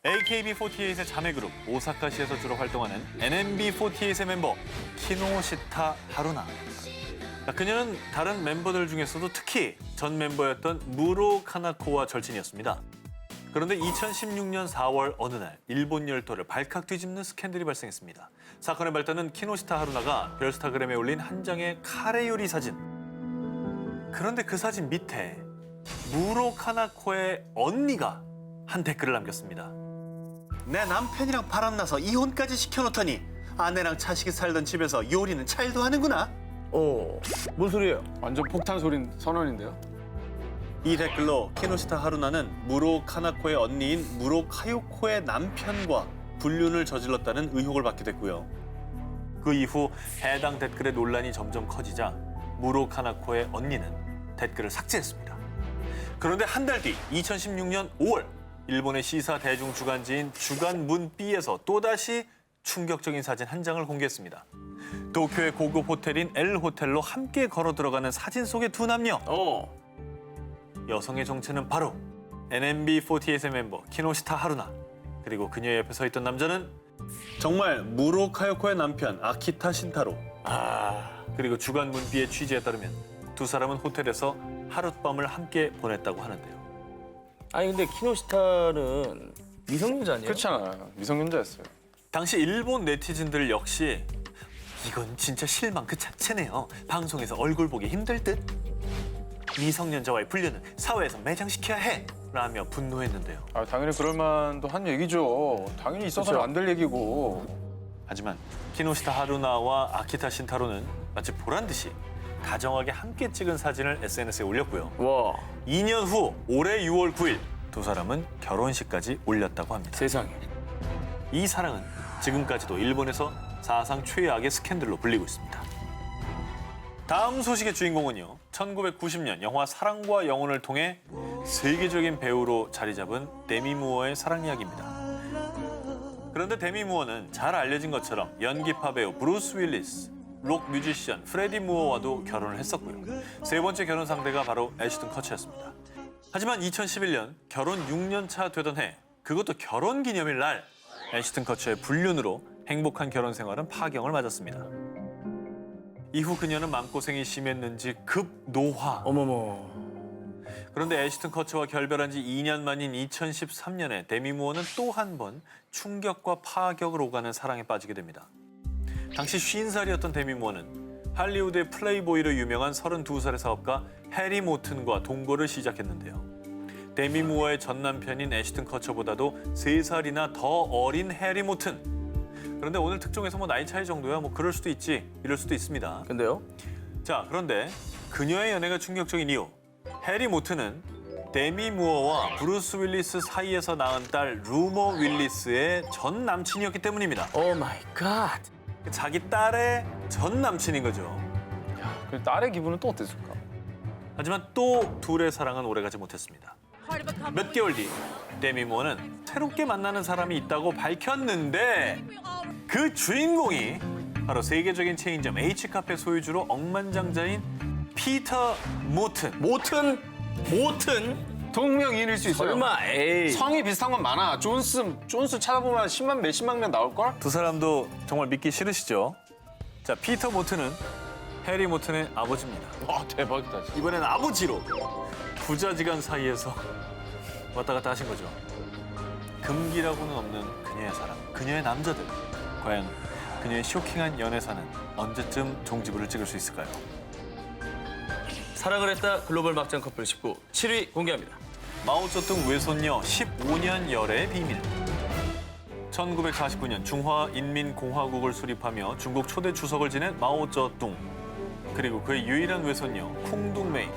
AKB48의 자매그룹 오사카시에서 주로 활동하는 NMB48의 멤버 키노시타 하루나. 그녀는 다른 멤버들 중에서도 특히 전 멤버였던 무로 카나코와 절친이었습니다. 그런데 2016년 4월 어느 날 일본 열도를 발칵 뒤집는 스캔들이 발생했습니다. 사건의 발단은 키노시타 하루나가 별스타그램에 올린 한 장의 카레 요리 사진. 그런데 그 사진 밑에 무로 카나코의 언니가 한 댓글을 남겼습니다. 내 남편이랑 바람나서 이혼까지 시켜놓더니 아내랑 차식이 살던 집에서 요리는 잘도 하는구나. 뭔 소리예요? 완전 폭탄 소린 선언인데요. 이 댓글로 키노시타 하루나는 무로 카나코의 언니인 무로 카요코의 남편과 불륜을 저질렀다는 의혹을 받게 됐고요. 그 이후 해당 댓글의 논란이 점점 커지자 무로 카나코의 언니는 댓글을 삭제했습니다. 그런데 한 달 뒤 2016년 5월 일본의 시사 대중 주간지인 주간 문비에서 또다시 충격적인 사진 한 장을 공개했습니다. 도쿄의 고급 호텔인 L 호텔로 함께 걸어 들어가는 사진 속의 두 남녀. 여성의 정체는 바로 NMB48의 멤버 키노시타 하루나. 그리고 그녀의 옆에 서 있던 남자는 정말 무로 카요코의 남편 아키타 신타로. 그리고 주간 문비의 취재에 따르면 두 사람은 호텔에서 하룻밤을 함께 보냈다고 하는데요. 아니 근데 키노시타는 미성년자 아니에요? 그렇잖아요. 미성년자였어요. 당시 일본 네티즌들 역시 이건 진짜 실망 그 자체네요. 방송에서 얼굴 보기 힘들 듯. 미성년자와의 불륜은 사회에서 매장시켜야 해. 라며 분노했는데요. 당연히 그럴 만도 한 얘기죠. 당연히 있어서는 그쵸. 안 될 얘기고. 하지만 키노시타 하루나와 아키타 신타로는 마치 보란 듯이 다정하게 함께 찍은 사진을 SNS에 올렸고요. 와 2년 후 올해 6월 9일 두 사람은 결혼식까지 올렸다고 합니다. 세상에. 이 사랑은 지금까지도 일본에서 사상 최악의 스캔들로 불리고 있습니다. 다음 소식의 주인공은요. 1990년 영화 사랑과 영혼을 통해 세계적인 배우로 자리 잡은 데미 무어의 사랑 이야기입니다. 그런데 데미 무어는 잘 알려진 것처럼 연기파 배우 브루스 윌리스, 록 뮤지션 프레디 무어와도 결혼을 했었고요. 세 번째 결혼 상대가 바로 애쉬튼 커처였습니다. 하지만 2011년 결혼 6년 차 되던 해, 그것도 결혼 기념일 날 애쉬튼 커처의 불륜으로 행복한 결혼 생활은 파경을 맞았습니다. 이후 그녀는 마음고생이 심했는지 급노화. 어머머. 그런데 애쉬튼 커처와 결별한 지 2년 만인 2013년에 데미 무어는 또 한 번 충격과 파격을 오가는 사랑에 빠지게 됩니다. 당시 50살이었던 데미 무어는 할리우드의 플레이보이로 유명한 32살의 사업가 해리 모튼과 동거를 시작했는데요. 데미 무어의 전 남편인 애쉬튼 커처보다도 3살이나 더 어린 해리 모튼. 그런데 오늘 특종에서 나이 차이 정도야 그럴 수도 있지, 이럴 수도 있습니다. 근데요? 자, 그런데 그녀의 연애가 충격적인 이유. 해리 모튼은 데미 무어와 브루스 윌리스 사이에서 낳은 딸 루머 윌리스의 전 남친이었기 때문입니다. 오 마이 갓. 자기 딸의 전 남친인 거죠. 그 딸의 기분은 또 어땠을까? 하지만 또 둘의 사랑은 오래가지 못했습니다. 몇 개월 뒤 데미 무어는 새롭게 만나는 사람이 있다고 밝혔는데 그 주인공이 바로 세계적인 체인점 H카페 소유주로 억만장자인 피터 모튼. 모튼? 동명이인일 수 있어요. 설마 에이. 성이 비슷한 건 많아. 존스 찾아보면 몇십만 명 나올걸? 두 사람도 정말 믿기 싫으시죠? 자, 피터 모튼은 해리 모튼의 아버지입니다. 와 대박이다. 진짜. 이번에는 아버지로 부자지간 사이에서 왔다 갔다 하신 거죠. 금기라고는 없는 그녀의 사랑, 그녀의 남자들. 과연 그녀의 쇼킹한 연애사는 언제쯤 종지부를 찍을 수 있을까요? 사랑을 했다 글로벌 막장 커플 19 7위 공개합니다. 마오쩌둥 외손녀 15년 열애의 비밀. 1949년 중화인민공화국을 수립하며 중국 초대 주석을 지낸 마오쩌둥. 그리고 그의 유일한 외손녀 쿵둥메이.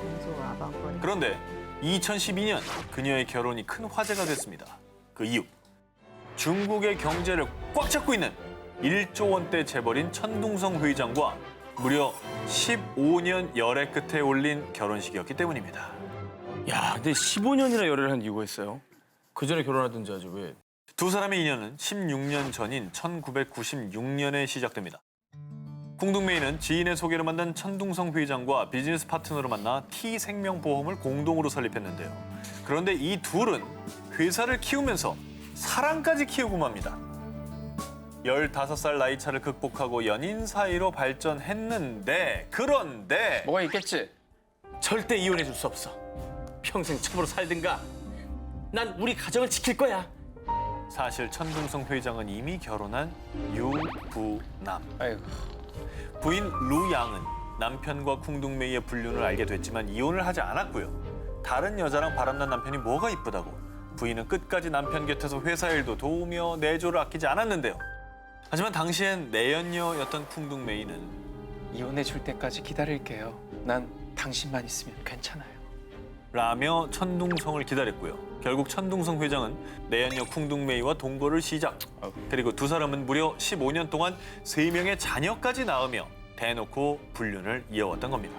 그런데 2012년 그녀의 결혼이 큰 화제가 됐습니다. 그 이유. 중국의 경제를 꽉 잡고 있는 1조 원대 재벌인 천둥성 회장과 무려 15년 열애 끝에 올린 결혼식이었기 때문입니다. 야, 근데 15년이나 열애를 한 이유가 있어요? 그 전에 결혼하든지 하지 왜? 두 사람의 인연은 16년 전인 1996년에 시작됩니다. 쿵둥메이는 지인의 소개로 만난 천둥성 회장과 비즈니스 파트너로 만나 T생명보험을 공동으로 설립했는데요. 그런데 이 둘은 회사를 키우면서 사랑까지 키우고 맙니다. 15살 나이 차를 극복하고 연인 사이로 발전했는데 그런데 뭐가 있겠지? 절대 이혼해 줄 수 없어. 평생 첩으로 살든가. 난 우리 가정을 지킬 거야. 사실 천둥성 회장은 이미 결혼한 유부남. 아이고. 부인 루양은 남편과 쿵둥메이의 불륜을 알게 됐지만 이혼을 하지 않았고요. 다른 여자랑 바람난 남편이 뭐가 이쁘다고. 부인은 끝까지 남편 곁에서 회사 일도 도우며 내조를 아끼지 않았는데요. 하지만 당시엔 내연녀였던 쿵둥메이는 이혼해 줄 때까지 기다릴게요. 난 당신만 있으면 괜찮아요. 라며 천둥성을 기다렸고요. 결국 천둥성 회장은 내연녀 쿵둥메이와 동거를 시작. 그리고 두 사람은 무려 15년 동안 3명의 자녀까지 낳으며 대놓고 불륜을 이어왔던 겁니다.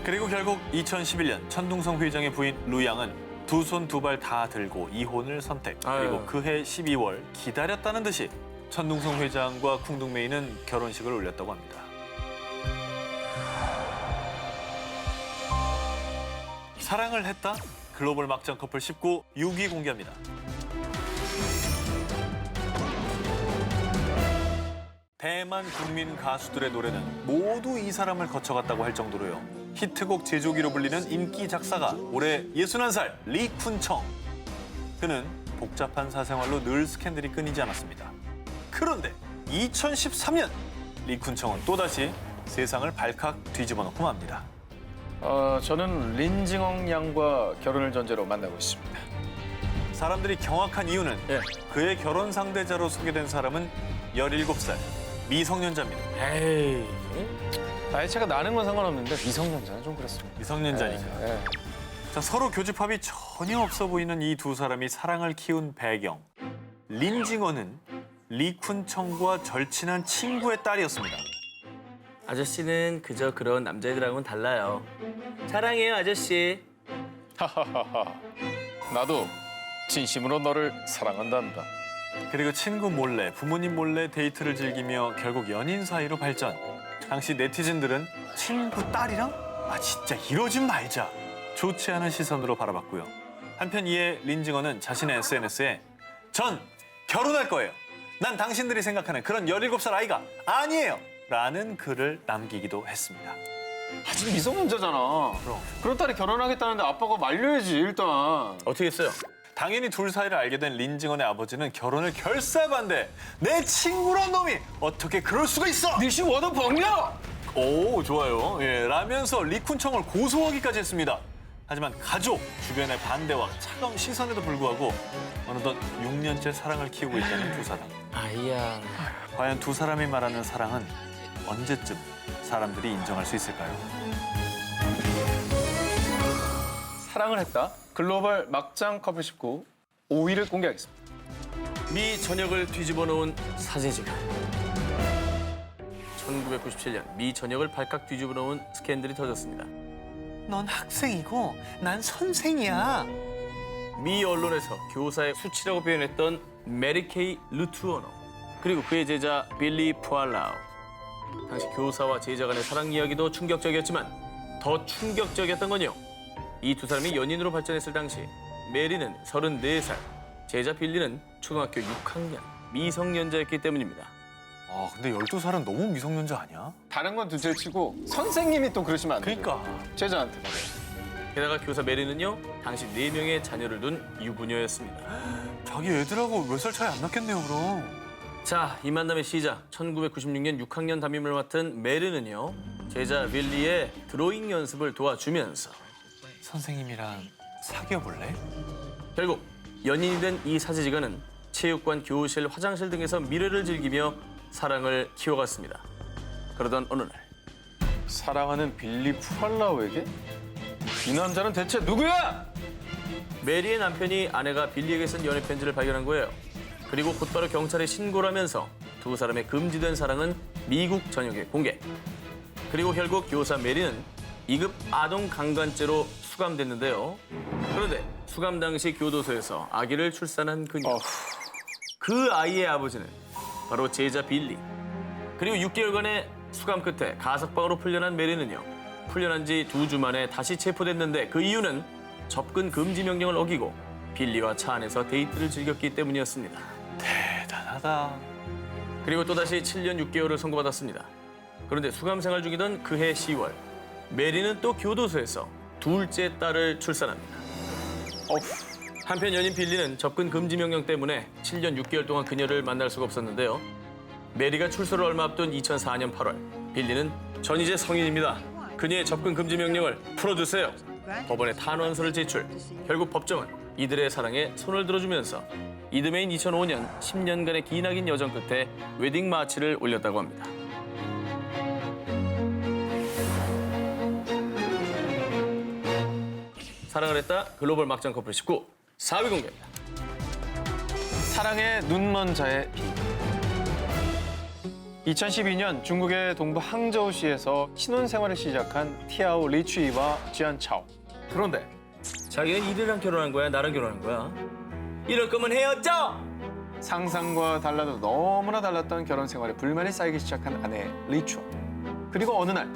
그리고 결국 2011년 천둥성 회장의 부인 루양은 두 손 두 발 다 들고 이혼을 선택. 그리고 아유. 그해 12월 기다렸다는 듯이 천둥성 회장과 쿵둥메이는 결혼식을 올렸다고 합니다. 사랑을 했다? 글로벌 막장 커플 19 6위 공개합니다. 대만 국민 가수들의 노래는 모두 이 사람을 거쳐갔다고 할 정도로요. 히트곡 제조기로 불리는 인기 작사가 올해 61살 리쿤청. 그는 복잡한 사생활로 늘 스캔들이 끊이지 않았습니다. 그런데 2013년 리쿤청은 또다시 세상을 발칵 뒤집어 놓고 맙니다. 저는 린징엉 양과 결혼을 전제로 만나고 있습니다. 사람들이 경악한 이유는 예. 그의 결혼 상대자로 소개된 사람은 17살 미성년자입니다. 에이. 나이 차가 나는 건 상관없는데 미성년자는 좀 그렇습니다. 미성년자니까. 예. 자, 서로 교집합이 전혀 없어 보이는 이 두 사람이 사랑을 키운 배경. 린징어는 리쿤청과 절친한 친구의 딸이었습니다. 아저씨는 그저 그런 남자애들하고는 달라요. 사랑해요, 아저씨. 하하하하. 나도 진심으로 너를 사랑한단다. 그리고 친구 몰래, 부모님 몰래 데이트를 즐기며 결국 연인 사이로 발전. 당시 네티즌들은 친구 딸이랑? 아 진짜 이러지 말자. 좋지 않은 시선으로 바라봤고요. 한편 이에 린징어는 자신의 SNS에 전 결혼할 거예요. 난 당신들이 생각하는 그런 17살 아이가 아니에요. 라는 글을 남기기도 했습니다. 아직 미성년자잖아. 그럼. 그런 딸이 결혼하겠다는데 아빠가 말려야지 일단. 어떻게 했어요? 당연히 둘 사이를 알게 된 린징언의 아버지는 결혼을 결사반대. 내 친구란 놈이 어떻게 그럴 수가 있어? 니시 워더 벙냐? 오 좋아요. 예, 라면서 리쿤청을 고소하기까지 했습니다. 하지만 가족 주변의 반대와 차가운 시선에도 불구하고 어느덧 6년째 사랑을 키우고 있다는 두 사람. 아이야. 과연 두 사람이 말하는 사랑은 언제쯤 사람들이 인정할 수 있을까요? 사랑을 했다. 글로벌 막장 커플 19 5위를 공개하겠습니다. 미 전역을 뒤집어 놓은 사제지간. 1997년 미 전역을 발칵 뒤집어 놓은 스캔들이 터졌습니다. 넌 학생이고 난 선생이야. 미 언론에서 교사의 수치라고 표현했던 메리 케이 루투어너 그리고 그의 제자 빌리 푸알라우. 당시 교사와 제자 간의 사랑 이야기도 충격적이었지만 더 충격적이었던 건요. 이 두 사람이 연인으로 발전했을 당시 메리는 34살, 제자 빌리는 초등학교 6학년 미성년자였기 때문입니다. 아 근데 12살은 너무 미성년자 아니야? 다른 건 둘째치고 선생님이 또 그러시면 안 돼요. 그러니까. 제자한테 말이야. 게다가 교사 메리는요. 당시 4명의 자녀를 둔 유부녀였습니다. 자기 애들하고 몇 살 차이 안 났겠네요 그럼. 자, 이 만남의 시작. 1996년 6학년 담임을 맡은 메리는요. 제자 빌리의 드로잉 연습을 도와주면서 선생님이랑 사귀어 볼래? 결국 연인이 된 이 사제지간은 체육관, 교실, 화장실 등에서 미래를 즐기며 사랑을 키워갔습니다. 그러던 어느 날 사랑하는 빌리 푸알라우에게? 이 남자는 대체 누구야? 메리의 남편이 아내가 빌리에게 쓴 연애 편지를 발견한 거예요. 그리고 곧바로 경찰에 신고를 하면서 두 사람의 금지된 사랑은 미국 전역에 공개. 그리고 결국 교사 메리는 2급 아동 강간죄로 수감됐는데요. 그런데 수감 당시 교도소에서 아기를 출산한 그녀. 그 아이의 아버지는 바로 제자 빌리. 그리고 6개월간의 수감 끝에 가석방으로 풀려난 메리는요. 풀려난 지 2주 만에 다시 체포됐는데 그 이유는 접근 금지 명령을 어기고 빌리와 차 안에서 데이트를 즐겼기 때문이었습니다. 대단하다. 그리고 또다시 7년 6개월을 선고받았습니다. 그런데 수감 생활 중이던 그해 10월, 메리는 또 교도소에서 둘째 딸을 출산합니다. 한편 연인 빌리는 접근 금지 명령 때문에 7년 6개월 동안 그녀를 만날 수가 없었는데요. 메리가 출소를 얼마 앞둔 2004년 8월, 빌리는 전 이제 성인입니다. 그녀의 접근 금지 명령을 풀어주세요. 법원에 탄원서를 제출. 결국 법정은 이들의 사랑에 손을 들어주면서 이듬해인 2005년 10년간의 기나긴 여정 끝에 웨딩 마치를 올렸다고 합니다. 사랑을 했다 글로벌 막장 커플 19 4위 공개입니다. 사랑의 눈먼 자의 비밀. 2012년 중국의 동부 항저우시에서 신혼생활을 시작한 티아오 리추이와 지안 차오. 그런데 자기는 이들이랑 결혼한 거야, 나랑 결혼한 거야? 이럴 거면 헤어져! 상상과 달라도 너무나 달랐던 결혼 생활에 불만이 쌓이기 시작한 아내 리추. 그리고 어느 날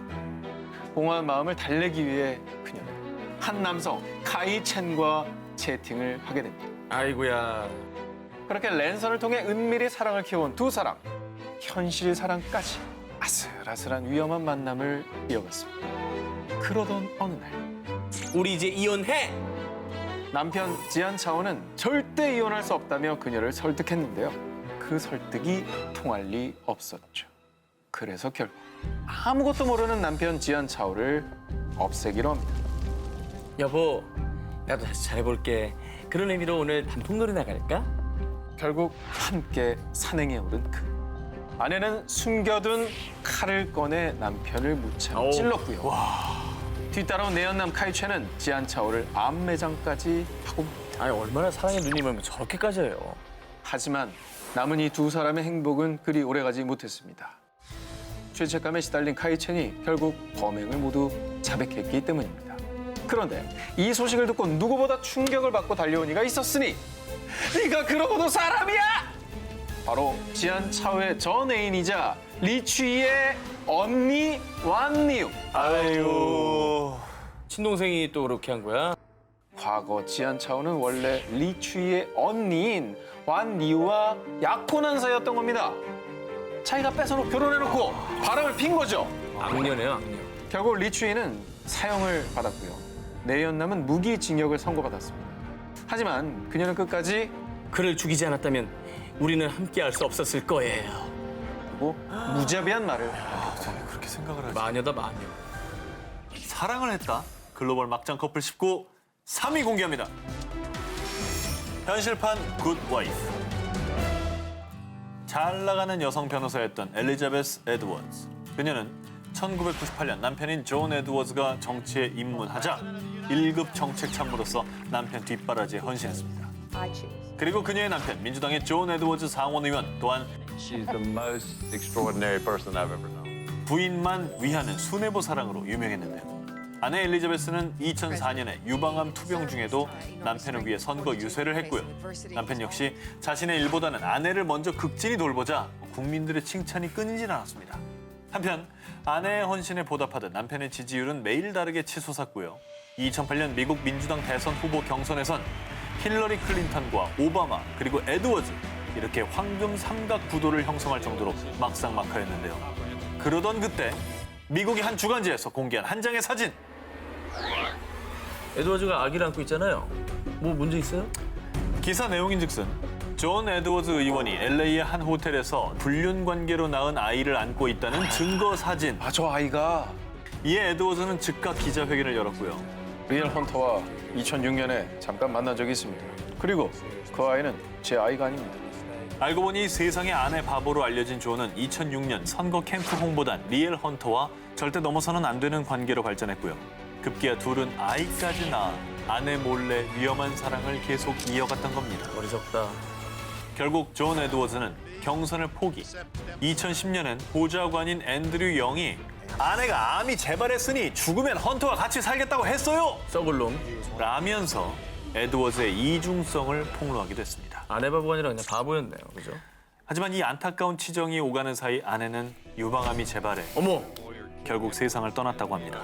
공허한 마음을 달래기 위해 그녀는 한 남성 카이 첸과 채팅을 하게 됩니다. 아이고야. 그렇게 랜선을 통해 은밀히 사랑을 키워온 두 사람. 현실 사랑까지 아슬아슬한 위험한 만남을 이어갔습니다. 그러던 어느 날 우리 이제 이혼해! 남편 지안 차오는 절대 이혼할 수 없다며 그녀를 설득했는데요. 그 설득이 통할 리 없었죠. 그래서 결국 아무것도 모르는 남편 지안 차오를 없애기로 합니다. 여보, 나도 다시 잘해볼게. 그런 의미로 오늘 단풍놀이 나갈까? 결국 함께 산행에 오른 그 아내는 숨겨둔 칼을 꺼내 남편을 무차히 어우. 찔렀고요. 뒤따라온 내연남 카이첸은 지안 차오를 암매장까지 하고 아니 얼마나 사랑에 눈이 멀면 저렇게까지 해요. 하지만 남은 이 두 사람의 행복은 그리 오래가지 못했습니다. 죄책감에 시달린 카이첸이 결국 범행을 모두 자백했기 때문입니다. 그런데 이 소식을 듣고 누구보다 충격을 받고 달려온 이가 있었으니 네가 그러고도 사람이야! 바로 지안 차오의 전 애인이자 리추이의 언니 완니우. 아유. 친동생이 또 그렇게 한 거야? 과거 지안 차오는 원래 리추이의 언니인 완니우와 약혼한 사이였던 겁니다. 자기가 뺏어놓고 결혼해놓고 바람을 핀 거죠. 악녀네요, 악녀. 결국 리추이는 사형을 받았고요. 내연남은 무기징역을 선고받았습니다. 하지만 그녀는 끝까지 그를 죽이지 않았다면 우리는 함께할 수 없었을 거예요. 그리고 무자비한 말을 저는 그렇게 생각을 하지. 마녀다, 마녀. 사랑을 했다. 글로벌 막장 커플 19 3위 공개합니다. 현실판 굿 와이프. 잘 나가는 여성 변호사였던 엘리자베스 에드워즈. 그녀는 1998년 남편인 존 에드워즈가 정치에 입문하자 1급 정책 참모로서 남편 뒷바라지에 헌신했습니다. 그리고 그녀의 남편 민주당의 존 에드워즈 상원 의원 또한 She's the most extraordinary person I've ever known. 부인만 위하는 수뇌부 사랑으로 유명했는데요. 아내 엘리자베스는 2004년에 유방암 투병 중에도 남편을 위해 선거 유세를 했고요. 남편 역시 자신의 일보다는 아내를 먼저 극진히 돌보자 국민들의 칭찬이 끊이질 않았습니다. 한편 아내의 헌신에 보답하듯 남편의 지지율은 매일 다르게 치솟았고요. 2008년 미국 민주당 대선 후보 경선에선 힐러리 클린턴과 오바마 그리고 에드워즈 이렇게 황금 삼각 구도를 형성할 정도로 막상막하였는데요. 그러던 그때 미국의 한 주간지에서 공개한 한 장의 사진. 에드워즈가 아기를 안고 있잖아요. 뭐 문제 있어요? 기사 내용인즉슨 존 에드워즈 의원이 LA의 한 호텔에서 불륜 관계로 낳은 아이를 안고 있다는 증거 사진. 저 아이가 이에 에드워즈는 즉각 기자회견을 열었고요. 리얼 헌터와 2006년에 잠깐 만난 적이 있습니다. 그리고 그 아이는 제 아이가 아닙니다. 알고 보니 세상의 아내 바보로 알려진 존은 2006년 선거 캠프 홍보단 리얼 헌터와 절대 넘어서는 안 되는 관계로 발전했고요. 급기야 둘은 아이까지 낳아 아내 몰래 위험한 사랑을 계속 이어갔던 겁니다. 어리석다. 결국 존 에드워즈는 경선을 포기. 2010년엔 보좌관인 앤드류 영이 아내가 암이 재발했으니 죽으면 헌터와 같이 살겠다고 했어요! 썩을 놈. 라면서 에드워즈의 이중성을 폭로하기도 했습니다. 아내 바보가 아니라 그냥 바보였네요. 그죠? 하지만 이 안타까운 치정이 오가는 사이 아내는 유방암이 재발해 어머! 결국 세상을 떠났다고 합니다.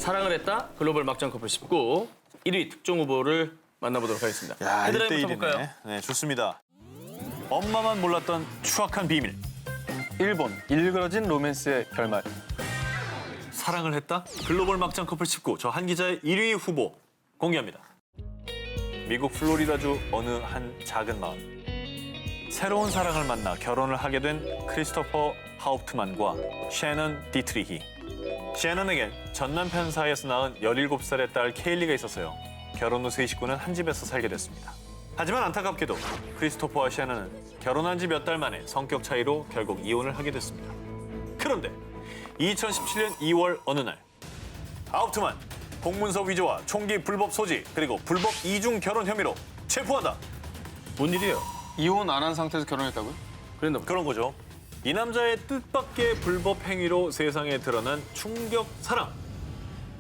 사랑을 했다 글로벌 막장 커플 19 1위 특종 후보를 만나보도록 하겠습니다. 야, 헤드라인부터 1대1이네. 볼까요? 네, 좋습니다. 엄마만 몰랐던 추악한 비밀. 일본 일그러진 로맨스의 결말. 사랑을 했다? 글로벌 막장 커플 19. 저 한 기자의 1위 후보 공개합니다. 미국 플로리다주 어느 한 작은 마을. 새로운 사랑을 만나 결혼을 하게 된 크리스토퍼 하우프트만과 셰넌 디트리히. 셰넌에겐 전 남편 사이에서 낳은 17살의 딸 케일리가 있었어요. 결혼 후 세 식구는 한 집에서 살게 됐습니다. 하지만 안타깝게도 크리스토퍼와 셰넌은 결혼한 지 몇 달 만에 성격 차이로 결국 이혼을 하게 됐습니다. 그런데 2017년 2월 어느 날 하우프트만 공문서 위조와 총기 불법 소지 그리고 불법 이중 결혼 혐의로 체포하다. 뭔 일이에요? 이혼 안 한 상태에서 결혼했다고요? 그랬나 보다. 그런 거죠. 이 남자의 뜻밖의 불법 행위로 세상에 드러난 충격 사랑.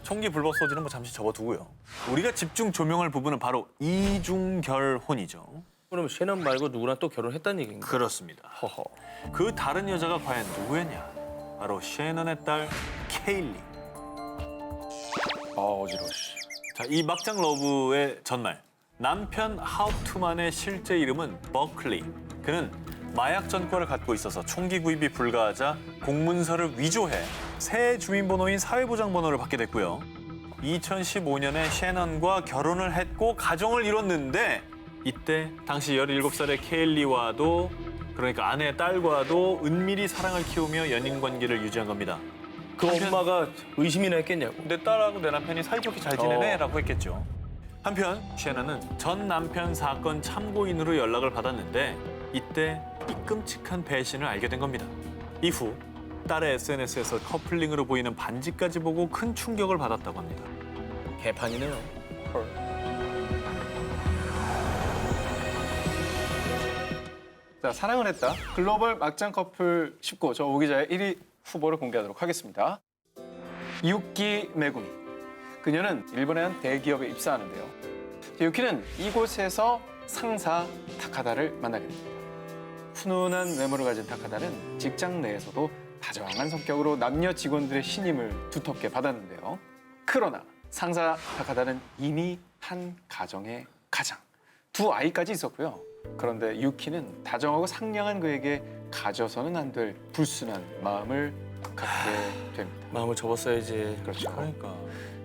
총기 불법 소지는 뭐 잠시 접어두고요. 우리가 집중 조명할 부분은 바로 이중결혼이죠. 그러면 셰넌 말고 누구랑 또 결혼했다는 얘기인가? 그렇습니다. 허허. 그 다른 여자가 과연 누구였냐? 바로 셰넌의 딸 케일리. 어지러워. 씨. 자, 이 막장 러브의 전말. 남편 하우프트만의 실제 이름은 버클리. 그는 마약 전과를 갖고 있어서 총기 구입이 불가하자 공문서를 위조해 새 주민번호인 사회보장번호를 받게 됐고요. 2015년에 셰넌과 결혼을 했고 가정을 이뤘는데 이때 당시 17살의 케일리와도 그러니까 아내의 딸과도 은밀히 사랑을 키우며 연인 관계를 유지한 겁니다. 그 엄마가 의심이나 했겠냐고. 내 딸하고 내 남편이 사이좋게 잘 지내네라고 했겠죠. 한편 셰넌은 전 남편 사건 참고인으로 연락을 받았는데 이때 이 끔찍한 배신을 알게 된 겁니다. 이후 딸의 SNS에서 커플링으로 보이는 반지까지 보고 큰 충격을 받았다고 합니다. 개판이네요. 자, 사랑을 했다. 글로벌 막장 커플 19. 저 오 기자의 1위 후보를 공개하도록 하겠습니다. 유키 메구미. 그녀는 일본의 한 대기업에 입사하는데요. 유키는 이곳에서 상사 타카다를 만나게 됩니다. 훈훈한 외모를 가진 타카다는 직장 내에서도 다정한 성격으로 남녀 직원들의 신임을 두텁게 받았는데요. 그러나 상사 타카다는 이미 한 가정의 가장, 2아이까지 있었고요. 그런데 유키는 다정하고 상냥한 그에게 가져서는 안 될 불순한 마음을 갖게 됩니다. 마음을 접었어야지. 그렇죠. 그러니까.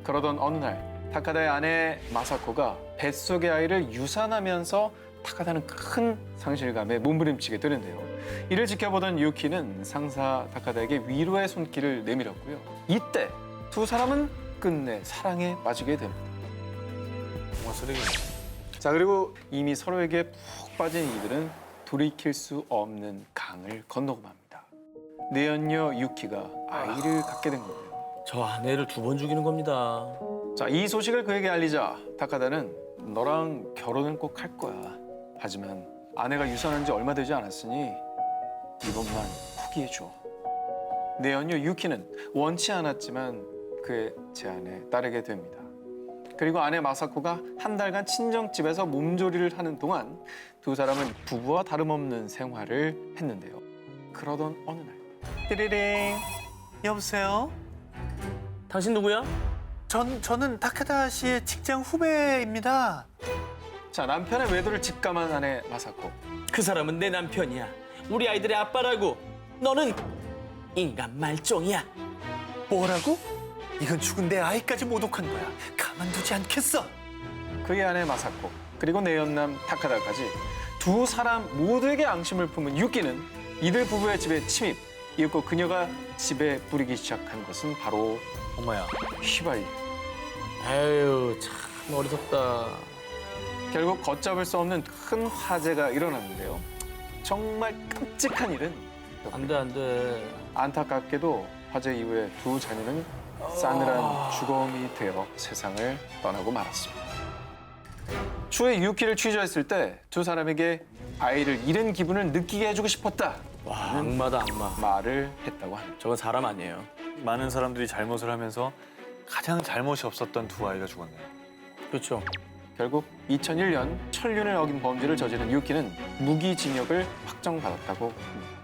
그러던 어느 날 타카다의 아내 마사코가 뱃속의 아이를 유산하면서 타카다는 큰 상실감에 몸부림치게 되는데요. 이를 지켜보던 유키는 상사 타카다에게 위로의 손길을 내밀었고요. 이때 두 사람은 끝내 사랑에 빠지게 됩니다. 정말 쓰레기네. 자, 그리고 이미 서로에게 푹 빠진 이들은 돌이킬 수 없는 강을 건너고 맙니다. 내연녀 유키가 아이를 갖게 된 건데요. 저 아내를 2번 죽이는 겁니다. 자, 이 소식을 그에게 알리자 타카다는 너랑 결혼은 꼭 할 거야. 하지만 아내가 유산한 지 얼마 되지 않았으니 이번만 포기해줘. 내연녀 유키는 원치 않았지만 그의 제안에 따르게 됩니다. 그리고 아내 마사코가 한 달간 친정집에서 몸조리를 하는 동안 두 사람은 부부와 다름없는 생활을 했는데요. 그러던 어느 날 띠리링. 여보세요? 당신 누구야? 저는 타카다 씨의 직장 후배입니다. 자, 남편의 외도를 직감한 아내 마사코. 그 사람은 내 남편이야. 우리 아이들의 아빠라고. 너는 인간 말종이야. 뭐라고? 이건 죽은 내 아이까지 모독한 거야. 가만두지 않겠어. 그의 아내 마사코 그리고 내연남 타카다까지 두 사람 모두에게 앙심을 품은 유키는 이들 부부의 집에 침입. 이윽고 그녀가 집에 뿌리기 시작한 것은 바로 엄마야. 휘발유. 에휴, 참 어리석다. 결국 걷잡을 수 없는 큰 화재가 일어났는데요. 정말 끔찍한 일은 안 돼, 안 돼. 안타깝게도 화재 이후에 두 자녀는 싸늘한 주검이 되어 세상을 떠나고 말았습니다. 추후에 유키를 취조했을 때 두 사람에게 아이를 잃은 기분을 느끼게 해주고 싶었다. 와, 악마다, 악마. 말을 했다고 합니다. 저건 사람 아니에요. 많은 사람들이 잘못을 하면서 가장 잘못이 없었던 두 아이가 죽었네요. 그렇죠. 결국 2001년 천륜을 어긴 범죄를 저지른 유키는 무기징역을 확정받았다고 합니다.